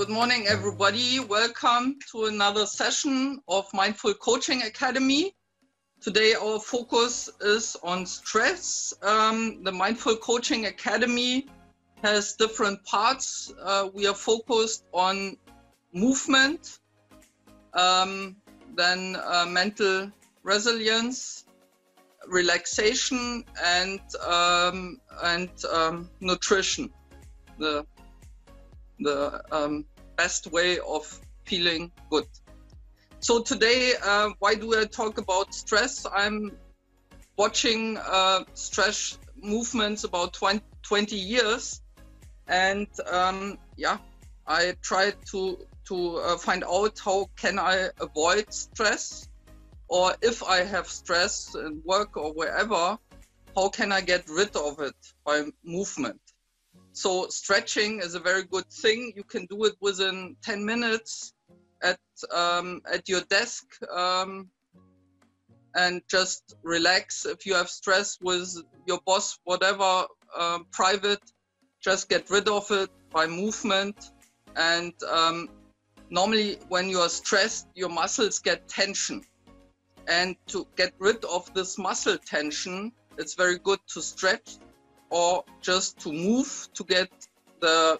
Good morning, everybody. Welcome to another session of Mindful Coaching Academy. Today, our focus is on stress. The Mindful Coaching Academy has different parts. We are focused on movement, then mental resilience, relaxation, and nutrition. The best way of feeling good. So today, why do I talk about stress? I'm watching stress movements about 20 years, and I try to find out how can I avoid stress, or if I have stress in work or wherever, how can I get rid of it by movement? So stretching is a very good thing. You can do it within 10 minutes at your desk and just relax. If you have stress with your boss, whatever, private, just get rid of it by movement. And normally when you are stressed, your muscles get tension. And to get rid of this muscle tension, it's very good to stretch or just to move to get the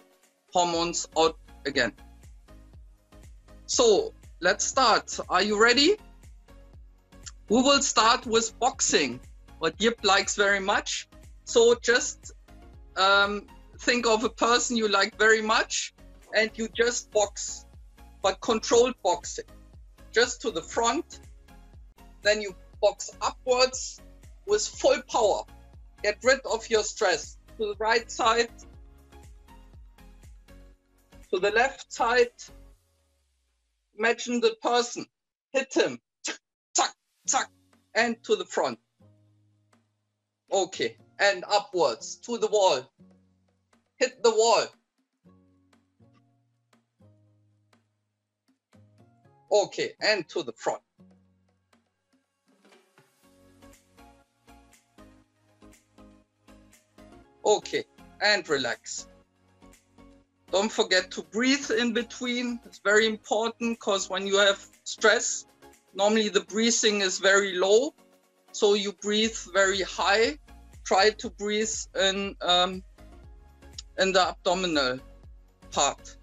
hormones out again. So let's start. Are you ready? We will start with boxing, what Diep likes very much. So just think of a person you like very much and you just box, but controlled boxing. Just to the front, then you box upwards with full power. Get rid of your stress. To the right side, to the left side. Imagine the person. Hit him. Tuck, tuck, and to the front. Okay, and upwards to the wall. Hit the wall. Okay, and to the front. Okay, and relax. Don't forget to breathe in between. It's very important because when you have stress, normally the breathing is very low. So you breathe very high. Try to breathe in the abdominal part.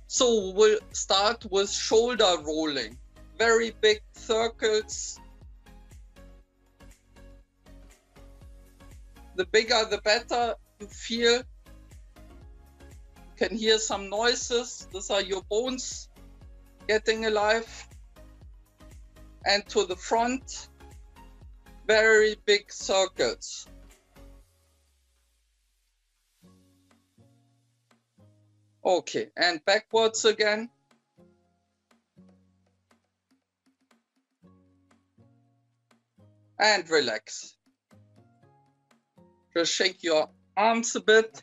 So we'll start with shoulder rolling. Very big circles. The bigger, the better. You feel, you can hear some noises. These are your bones getting alive. And to the front, very big circles. Okay, and backwards again. And relax. Just shake your arms a bit.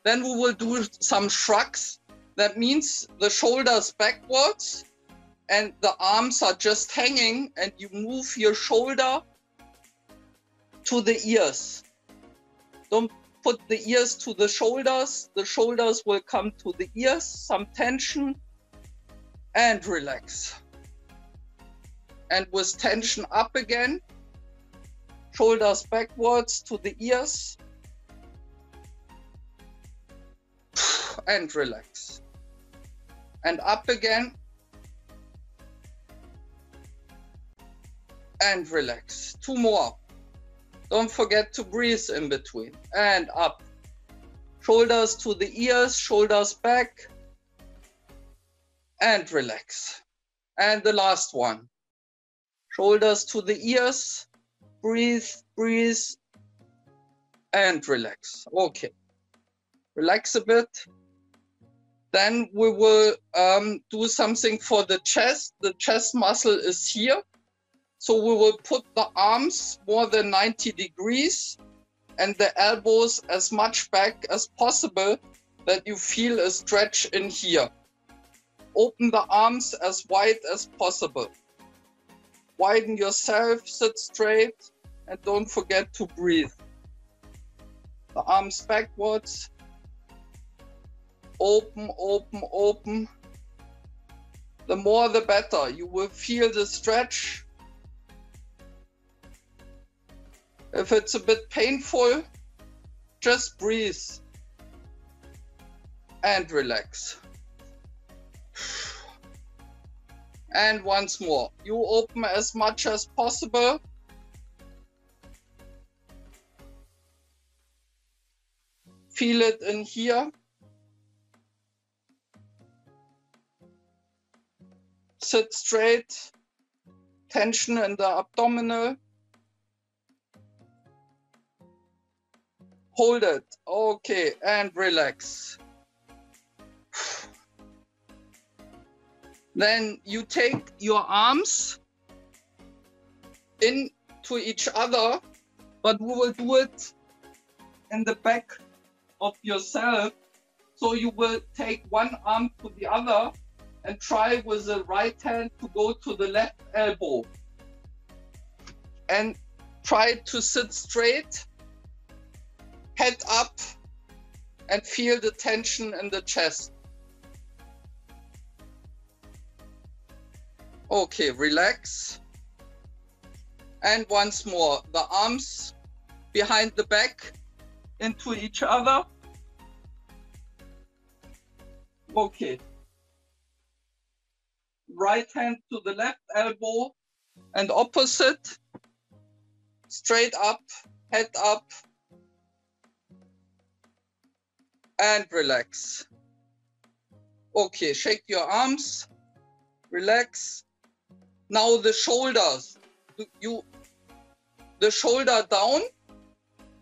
Then we will do some shrugs. That means the shoulders backwards and the arms are just hanging, and you move your shoulder to the ears. Don't put the ears to the shoulders. The shoulders will come to the ears. Some tension and relax. And with tension up again. Shoulders backwards to the ears and relax. And up again and relax. Two more. Don't forget to breathe in between. And up. Shoulders to the ears, shoulders back and relax. And the last one. Shoulders to the ears. Breathe, breathe, and relax. Okay, relax a bit. Then we will do something for the chest. The chest muscle is here. So we will put the arms more than 90 degrees and the elbows as much back as possible that you feel a stretch in here. Open the arms as wide as possible. Widen yourself, sit straight, and don't forget to breathe. The arms backwards. open, open, open. The more the better. You will feel the stretch. If it's a bit painful, just breathe and relax. And once more, you open as much as possible. Feel it in here. Sit straight. Tension in the abdominal. Hold it. Okay, and relax. Then you take your arms into each other, but we will do it in the back of yourself. So you will take one arm to the other and try with the right hand to go to the left elbow. And try to sit straight, head up, and feel the tension in the chest. Okay, relax. And once more, the arms behind the back into each other. Okay. Right hand to the left elbow and opposite. Straight up, head up. And relax. Okay, shake your arms. Relax. Now the shoulders. The shoulder down,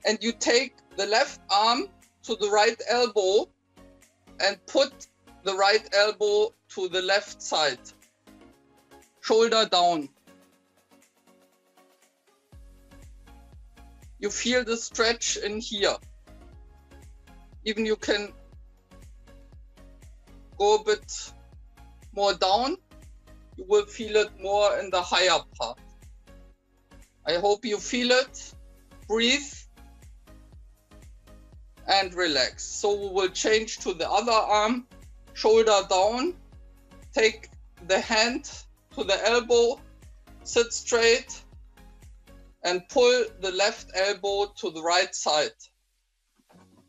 and you take the left arm to the right elbow and put the right elbow to the left side. Shoulder down. You feel the stretch in here. Even you can go a bit more down. You will feel it more in the higher part. I hope you feel it. Breathe and relax. So we will change to the other arm, shoulder down. Take the hand to the elbow, sit straight, and pull the left elbow to the right side.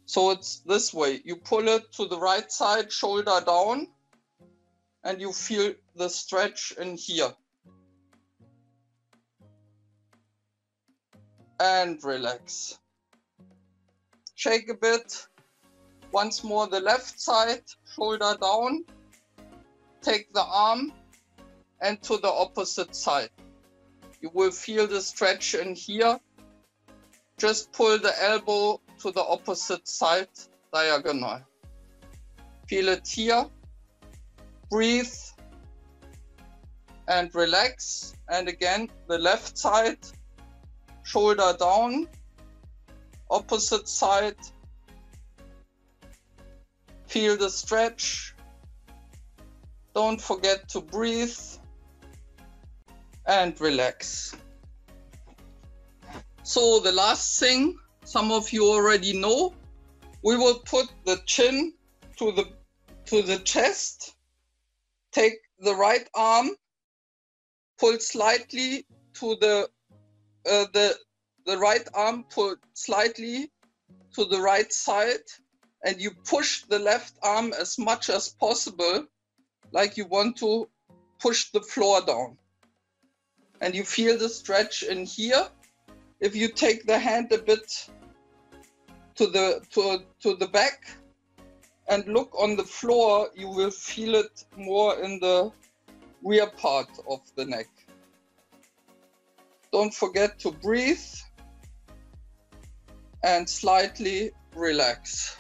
So it's this way. You pull it to the right side, shoulder down, and you feel the stretch in here. And relax. Shake a bit. Once more the left side, shoulder down. Take the arm and to the opposite side. You will feel the stretch in here. Just pull the elbow to the opposite side, diagonal. Feel it here. Breathe and relax. And again, the left side, shoulder down, opposite side. Feel the stretch. Don't forget to breathe and relax. So the last thing, some of you already know, we will put the chin to the chest. Take the right arm, pull slightly to the right arm, pull slightly to the right side, and you push the left arm as much as possible, like you want to push the floor down. And you feel the stretch in here. If you take the hand a bit to the back and look on the floor, you will feel it more in the rear part of the neck. Don't forget to breathe and slightly relax.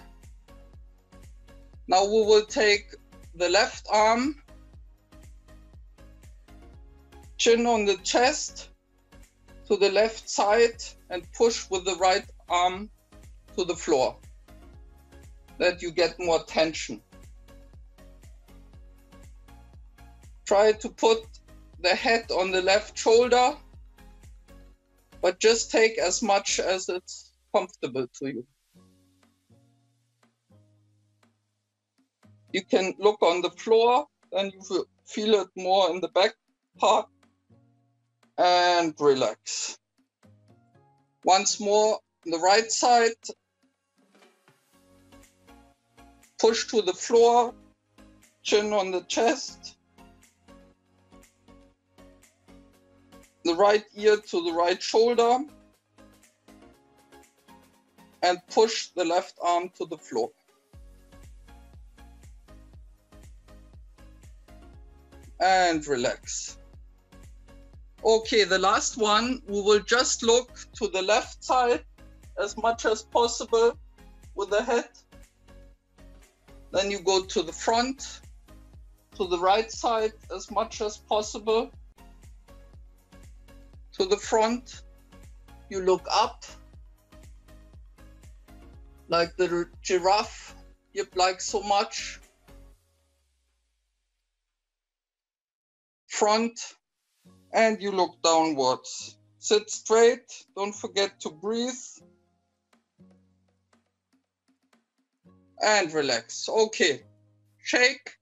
Now we will take the left arm, chin on the chest, to the left side, and push with the right arm to the floor, that you get more tension. Try to put the head on the left shoulder, but just take as much as it's comfortable to you. You can look on the floor, then you will feel it more in the back part, and relax. Once more, the right side, push to the floor, chin on the chest, the right ear to the right shoulder, and push the left arm to the floor. And relax. Okay, the last one, we will just look to the left side as much as possible with the head. Then you go to the front, to the right side as much as possible. To the front, you look up, like the giraffe you like so much. Front, and you look downwards. Sit straight, don't forget to breathe. And relax. Okay, shake.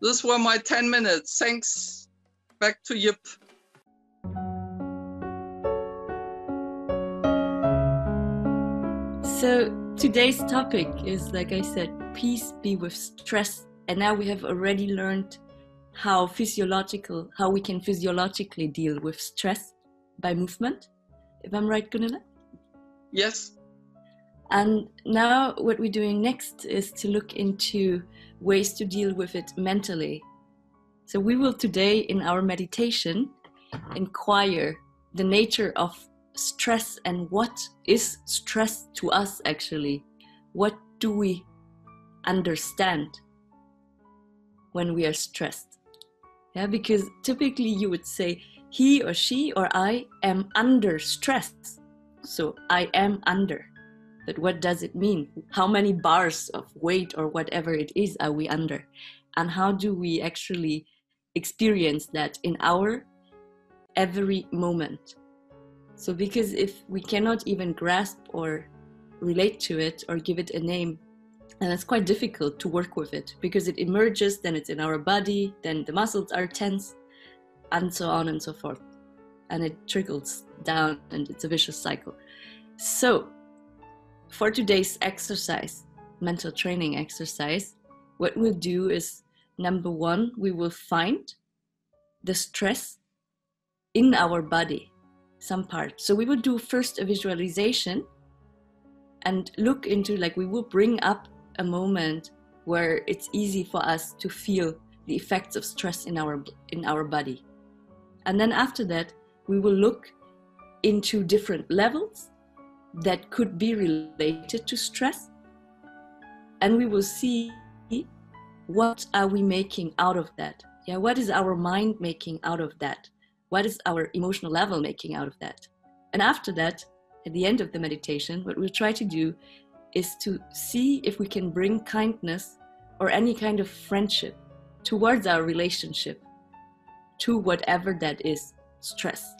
This were my 10 minutes. Thanks. Back to Yip. So today's topic is, like I said, peace be with stress. And now we have already learned how we can physiologically deal with stress by movement. If I'm right, Gunilla? Yes. And now what we're doing next is to look into ways to deal with it mentally. So we will today in our meditation inquire the nature of stress and what is stress to us actually. What do we understand when we are stressed? Yeah, because typically you would say he or she or I am under stress. So I am under. But what does it mean? How many bars of weight or whatever it is are we under? And how do we actually experience that in our every moment? So because if we cannot even grasp or relate to it or give it a name, and it's quite difficult to work with it because it emerges, then it's in our body, then the muscles are tense, and so on and so forth. And it trickles down and it's a vicious cycle. So for today's exercise, mental training exercise, what we'll do is, number one, we will find the stress in our body, some part. So we will do first a visualization and look into, like, we will bring up a moment where it's easy for us to feel the effects of stress in our body. And then after that, we will look into different levels that could be related to stress, and we will see what are we making out of that. Yeah, what is our mind making out of that? What is our emotional level making out of that? And after that, at the end of the meditation, what we'll try to do is to see if we can bring kindness or any kind of friendship towards our relationship to whatever that is, stress.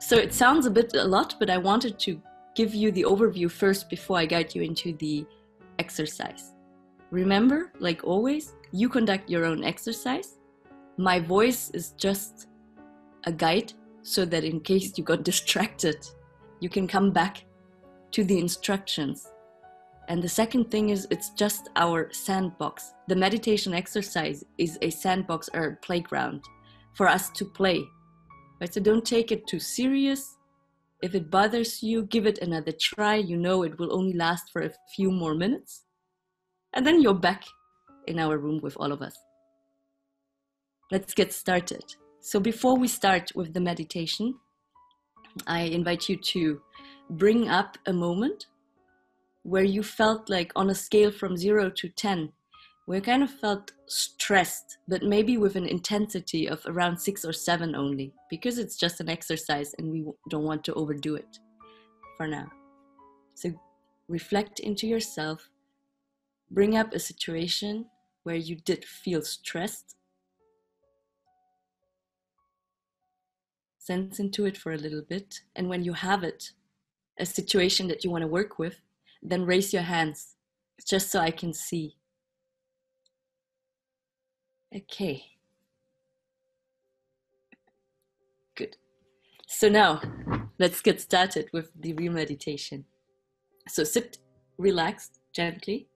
So it sounds a lot, but I wanted to give you the overview first before I guide you into the exercise. Remember, like always, you conduct your own exercise. My voice is just a guide so that in case you got distracted, you can come back to the instructions. And the second thing is, it's just our sandbox. The meditation exercise is a sandbox or a playground for us to play. Right? So don't take it too serious. If it bothers you, give it another try. You know it will only last for a few more minutes. And then you're back in our room with all of us. Let's get started. So before we start with the meditation, I invite you to bring up a moment where you felt like, on a scale from 0 to 10, where you kind of felt stressed, but maybe with an intensity of around 6 or 7 only, because it's just an exercise and we don't want to overdo it for now. So reflect into yourself, bring up a situation where you did feel stressed, sense into it for a little bit, and when you have it, a situation that you want to work with, then raise your hands, just so I can see. Okay. Good. So now let's get started with the real meditation. So sit relaxed, gently,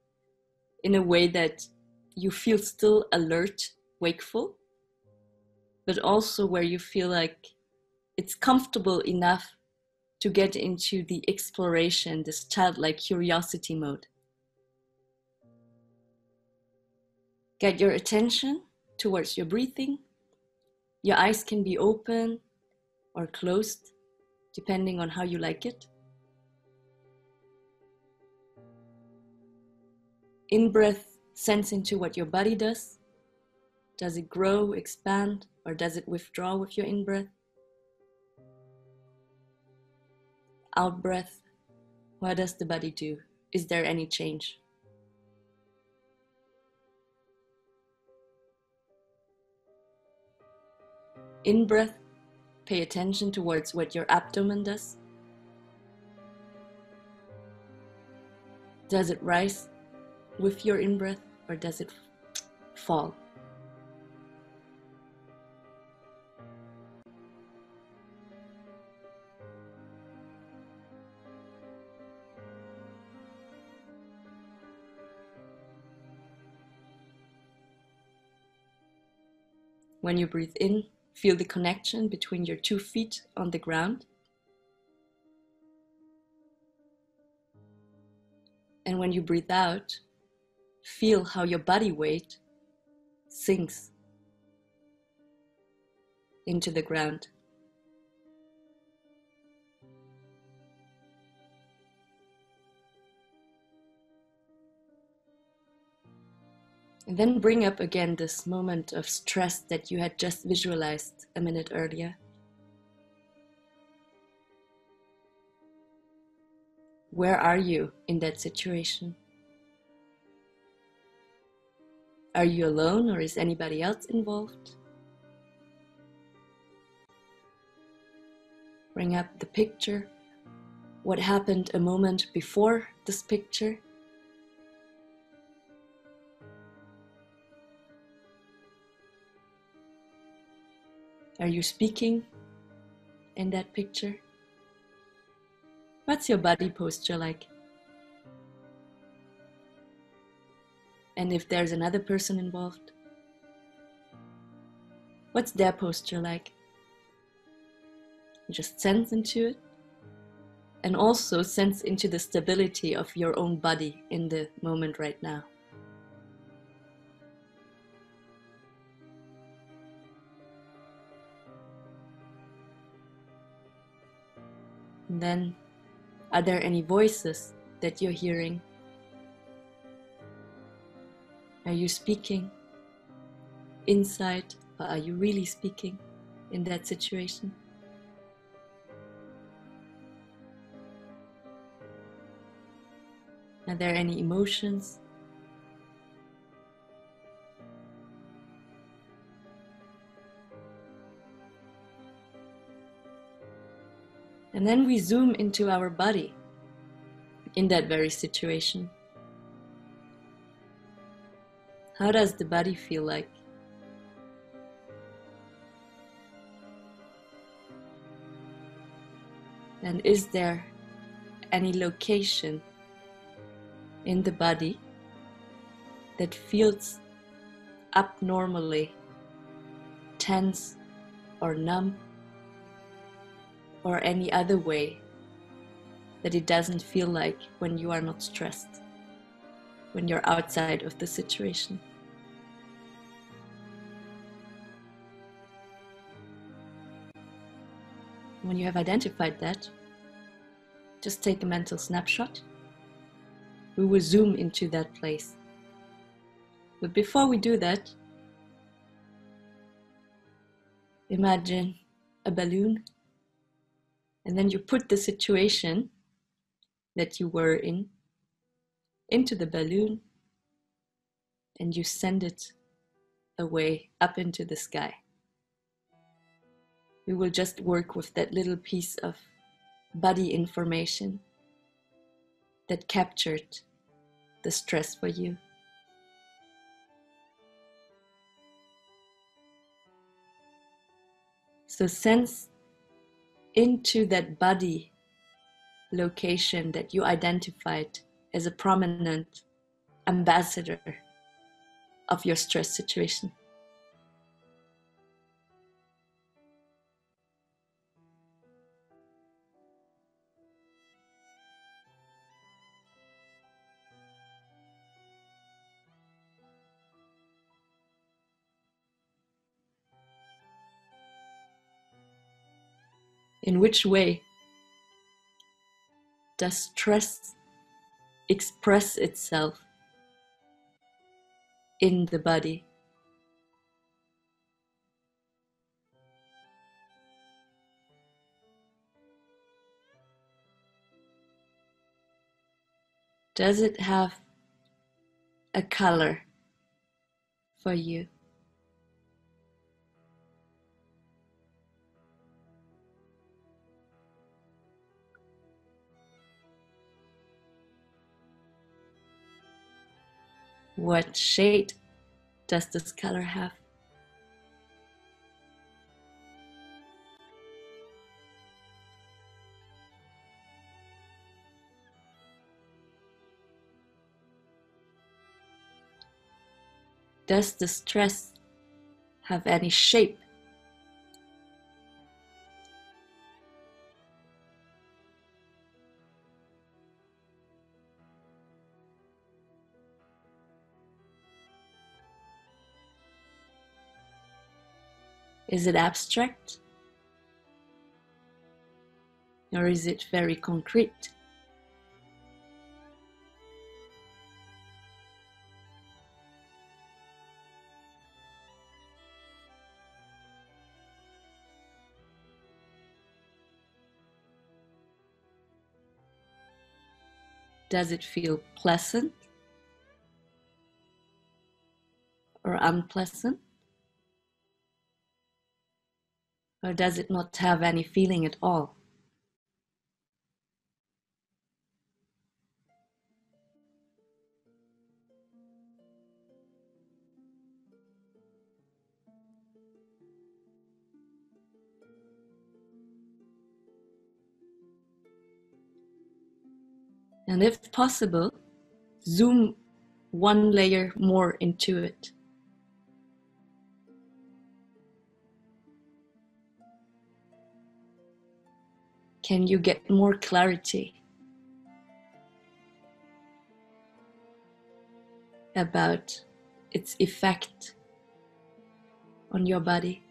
in a way that you feel still alert, wakeful, but also where you feel like it's comfortable enough to get into the exploration, this childlike curiosity mode. Get your attention towards your breathing. Your eyes can be open or closed, depending on how you like it. In-breath, sense into what your body does. Does it grow, expand, or does it withdraw with your in-breath? Out-breath, what does the body do? Is there any change? In-breath, pay attention towards what your abdomen does. Does it rise with your in-breath or does it fall? When you breathe in, feel the connection between your 2 feet on the ground. And when you breathe out, feel how your body weight sinks into the ground. And then bring up again this moment of stress that you had just visualized a minute earlier. Where are you in that situation? Are you alone or is anybody else involved? Bring up the picture. What happened a moment before this picture? Are you speaking in that picture? What's your body posture like? And if there's another person involved, what's their posture like? Just sense into it, and also sense into the stability of your own body in the moment right now. And then, are there any voices that you're hearing? Are you speaking inside, or are you really speaking in that situation? Are there any emotions? And then we zoom into our body in that very situation. How does the body feel like? And is there any location in the body that feels abnormally tense or numb, or any other way that it doesn't feel like when you are not stressed, when you're outside of the situation? When you have identified that, just take a mental snapshot. We will zoom into that place. But before we do that, imagine a balloon, and then you put the situation that you were in into the balloon, and you send it away up into the sky. We will just work with that little piece of body information that captured the stress for you. So sense into that body location that you identified as a prominent ambassador of your stress situation. In which way does stress express itself in the body? Does it have a color for you? What shade does this color have? Does the stress have any shape? Is it abstract? Or is it very concrete? Does it feel pleasant or unpleasant? Or does it not have any feeling at all? And if possible, zoom one layer more into it. Can you get more clarity about its effect on your body?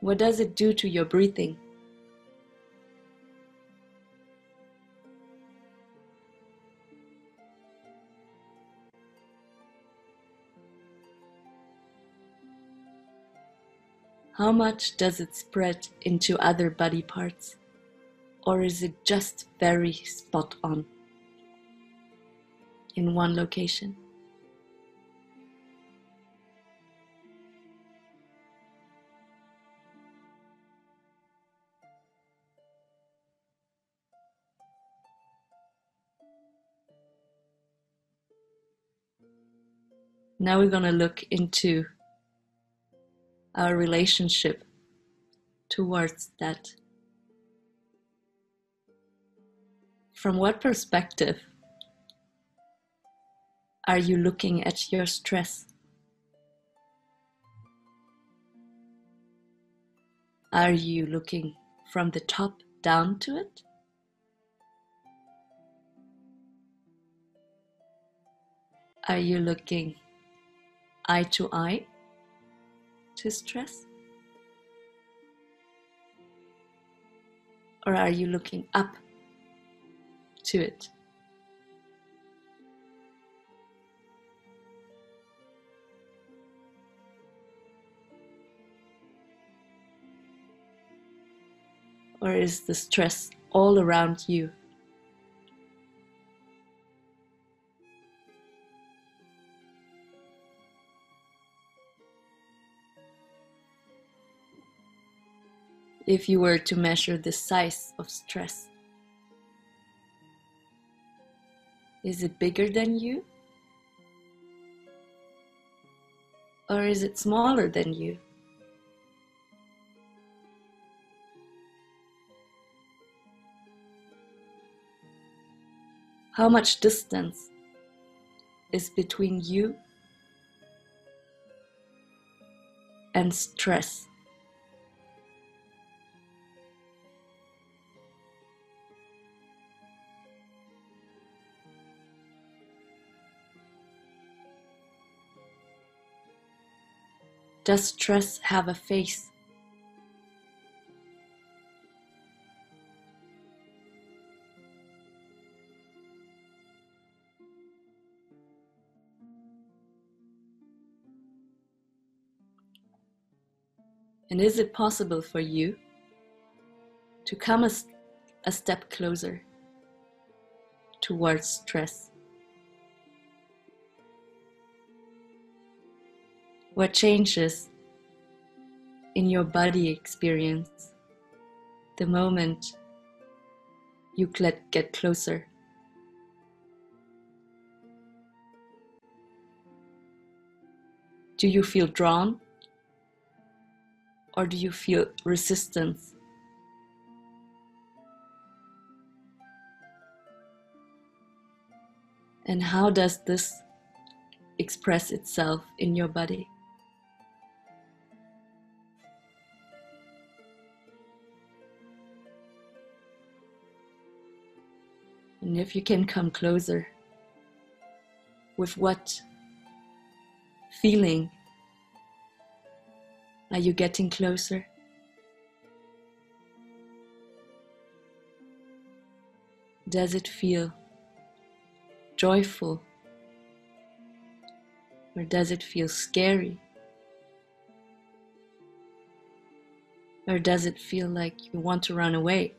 What does it do to your breathing? How much does it spread into other body parts? Or is it just very spot on in one location? Now we're going to look into our relationship towards that. From what perspective are you looking at your stress? Are you looking from the top down to it? Are you looking eye to eye to stress? Or are you looking up to it? Or is the stress all around you? If you were to measure the size of stress, Is it bigger than you? Or is it smaller than you? How much distance is between you and stress? Does stress have a face? And is it possible for you to come a step closer towards stress? What changes in your body experience the moment you get closer? Do you feel drawn? Or do you feel resistance? And how does this express itself in your body? And if you can come closer, with what feeling are you getting closer? Does it feel joyful? Or does it feel scary? Or does it feel like you want to run away?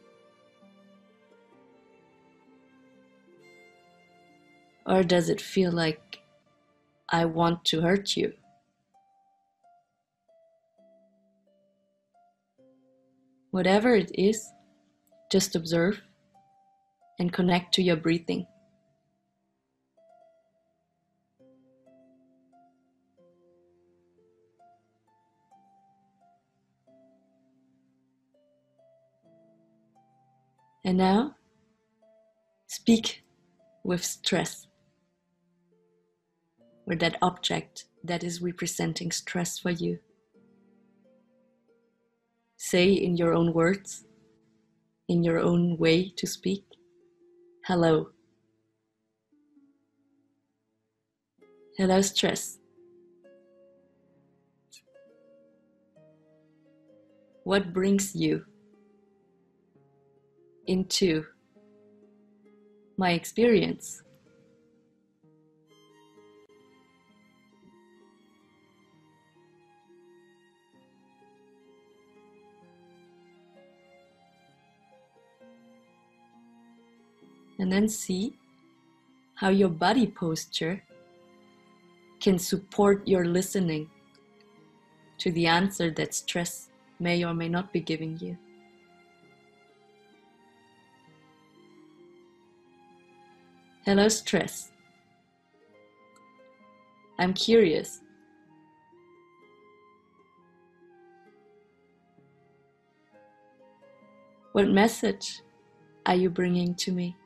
Or does it feel like I want to hurt you? Whatever it is, just observe and connect to your breathing. And now, speak with stress, or that object that is representing stress for you. Say in your own words, in your own way to speak, hello. Hello, stress. What brings you into my experience? And then see how your body posture can support your listening to the answer that stress may or may not be giving you. Hello, stress. I'm curious. What message are you bringing to me?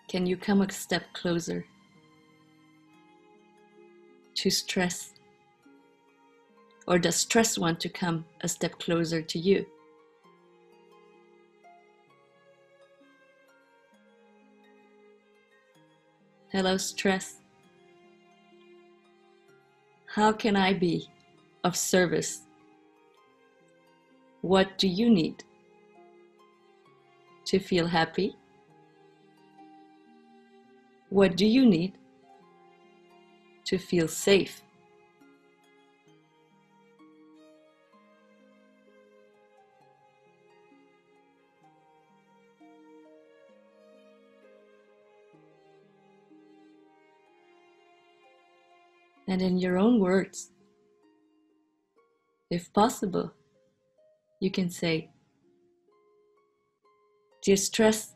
Can you come a step closer to stress? Or does stress want to come a step closer to you? Hello, stress. How can I be of service? What do you need to feel happy? What do you need to feel safe? And in your own words, if possible, you can say, "Dear stress,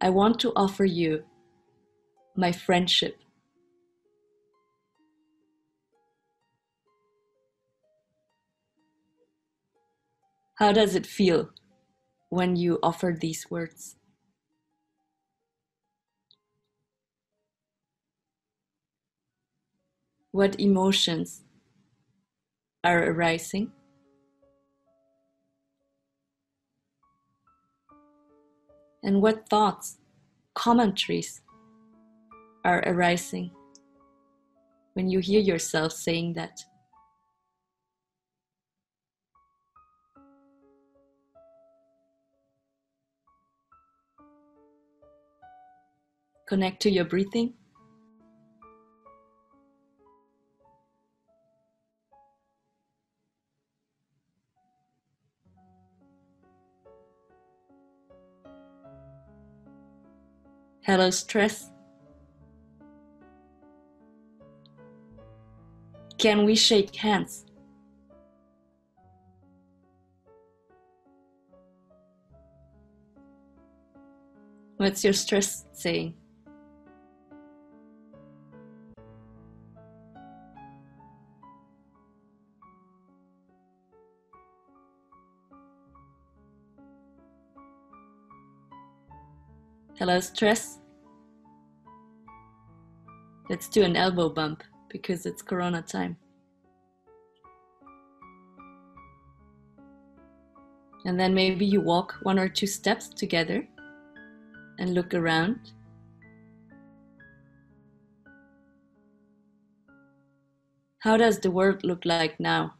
I want to offer you my friendship. How does it feel when you offer these words? What emotions are arising? And what thoughts, commentaries are arising when you hear yourself saying that?" Connect to your breathing. Hello, stress. Can we shake hands? What's your stress saying? Hello, stress. Let's do an elbow bump because it's Corona time. And then maybe you walk 1 or 2 steps together and look around. How does the world look like now?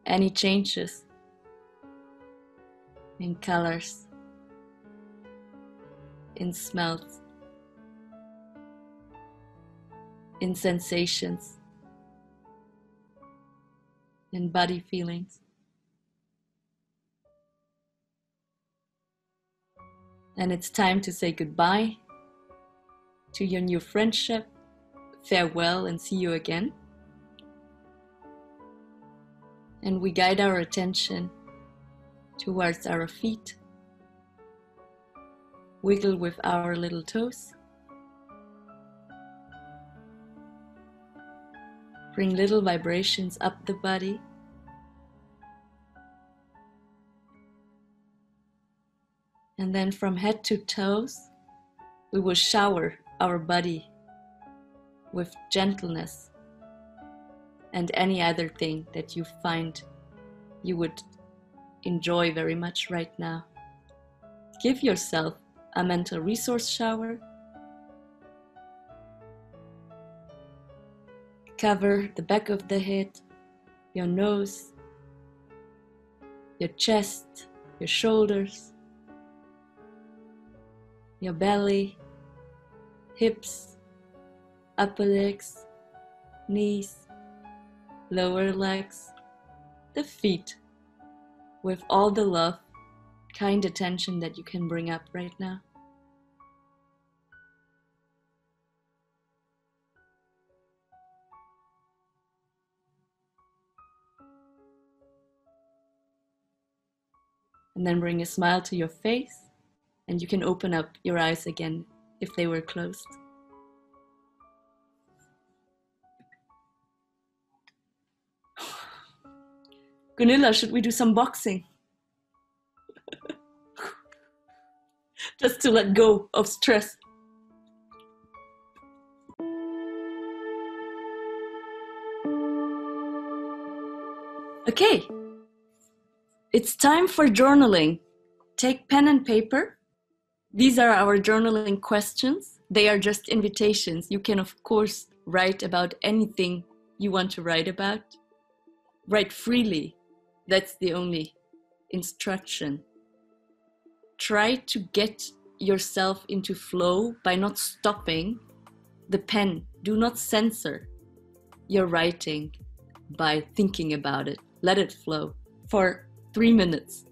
Any changes in colors, in smells, in sensations, in body feelings? And it's time to say goodbye to your new friendship. Farewell and see you again. And we guide our attention towards our feet. Wiggle with our little toes. Bring little vibrations up the body. And then from head to toes, we will shower our body with gentleness and any other thing that you find you would enjoy very much right now. Give yourself a mental resource shower. Cover the back of the head, your nose, your chest, your shoulders, your belly, hips, upper legs, knees, lower legs, the feet, with all the love, kind attention that you can bring up right now. And then bring a smile to your face, and you can open up your eyes again if they were closed. Gunilla, should we do some boxing? Just to let go of stress. Okay, it's time for journaling. Take pen and paper. These are our journaling questions. They are just invitations. You can, of course, write about anything you want to write about. Write freely. That's the only instruction. Try to get yourself into flow by not stopping the pen. Do not censor. your writing by thinking about it. Let it flow for 3 minutes.